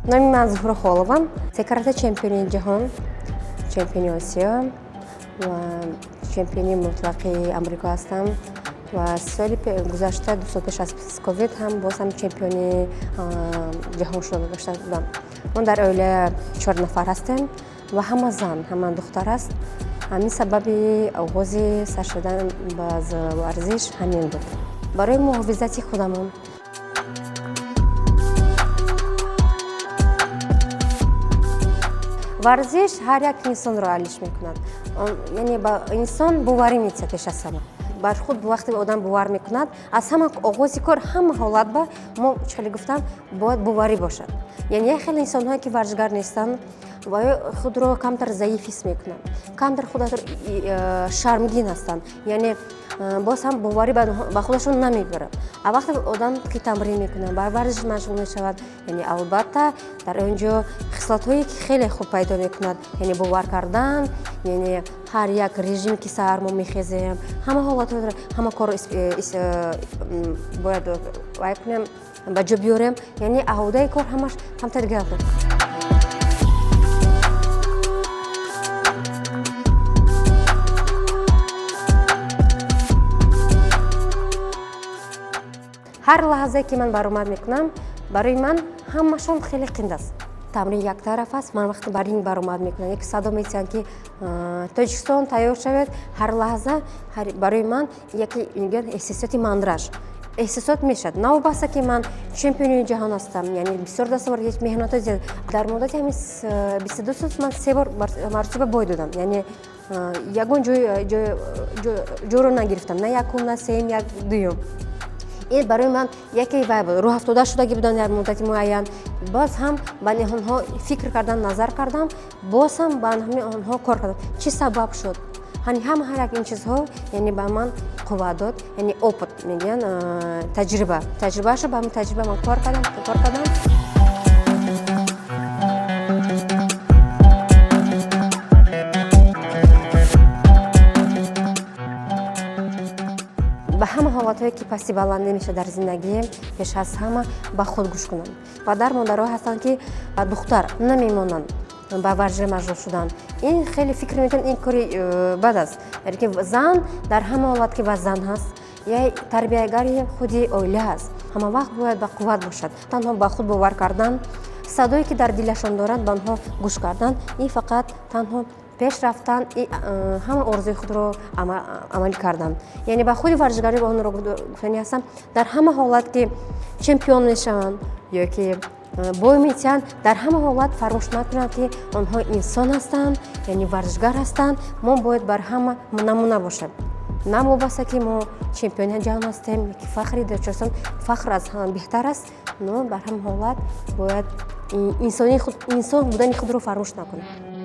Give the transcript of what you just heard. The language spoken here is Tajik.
номи ман Зуҳра Холова, карате чемпиони ҷаҳон, чемпиони Осиё ва чемпиони мутлақи Амрико ҳастам. Ва соли гузашта 2 сол пеш аз ковид ҳам боз ҳам чемпиони ҷаҳон шуда гашта будам. Мо дар оила 4 нафар ҳастем ва ҳама зан, ҳама духтар аст. ҳамин сабаби оғози сар шудан ба варзиш ҳамин буд. Барои муҳофизати худамон варзиш ҳар як инсонро алиш мекунад. Яъне ба инсон боварӣ метиҳад пеш аз ҳама. Бар худ вақте одам бовар мекунад, аз ҳама оғози кор ҳама ҳолатба мо чали гуфтам бояд боварӣ бошад. Яъне хеле инсонҳое ки варзишгар нестанд ва худро камтар заиф ҳис мекунанд, камтар худро шармгин ҳастанд, яъне боз ҳам боварӣ ба худашон намебаранд. А вақте одам ки тамрин мекунад, ба варзиш машғул мешавад, яъне албатта дар он ҷо хислатҳое ки хеле хуб пайдо мекунад, яъне бовар кардан, яъне ҳар як режим ки саҳар мо мехезем, ҳама ҳолатҳоро, ҳама корро бояд вай кунем, ба ҷо биёрем, яъне аҳодаи кор ҳамаш камтар гап. ҳар лаҳзае ки ман баромад мекунам, барои ман ҳамашон хеле қинд аст. Тамрин як тараф аст, ман вақте ба ринг баромад мекунам, як садо метиҳанд ки Тоҷикистон тайёр шавед, ҳар лаҳза барои ман яке эҳсосоти мандраж. Эҳсосот мешад. Навобаста ки ман чемпиони ҷаҳон ҳастам, яъне бисёр даставар меҳнатҳои зиёд. Дар муддати ҳамин 22 сол ман 3 бор маротиба бой додам. Яъне ягон ҷойро нагирифтам, на якум, на сеюм, як дуюм. ин барои ман яке вай буд. Роҳафтода шудагӣ будам дар муддати муайян. Боз ҳам ба онҳо фикр кардам, назар кардам, боз ҳам ба онҳо кор кардам. Чӣ сабаб шуд? ҳама ҳар як ин чизҳо яъне ба ман қувват дод, яъне опыт мегӯянд, таҷриба. Таҷриба шуд, ба ҳамин таҷриба ман кор кардам. ба ҳама ҳолатҳое ки пасти баландӣ мешавад дар зиндагием, пеш аз ҳама ба худ гӯш кунам. Падар модарҳое ҳастанд ки духтар намемонанд ба варзиш машғул шудан. Ин хеле фикр мекунам, ин кори бад аст. Яъне ки зан дар ҳама ҳолат ки ва зан ҳаст, я тарбиягари худи оила ҳаст. Ҳама вақт бояд ба қувват бошад. Танҳо ба худ бовар кардан, садое ки дар дилашон доранд ба онҳо гӯш кардан, ин фақат танҳо пеш рафтан, ҳама орзуи худро амалӣ кардан. Яъне ба худи варзишгарӣ ба онро гуфтанӣ ҳастам, дар ҳама ҳолат ки чемпион мешаванд ё ки бой метиҳанд, дар ҳама ҳолат фаромӯш накунанд ки онҳо инсон ҳастанд, яъне варзишгар ҳастанд. Мо бояд бар ҳама намуна бошем. Навобаста ки мо чемпиони ҷаҳон ҳастем, ки фахри Тоҷикистон, фахр аз ҳама беҳтар аст, но бар ҳама ҳолат бояд инсон будани худро фаромӯш накунем.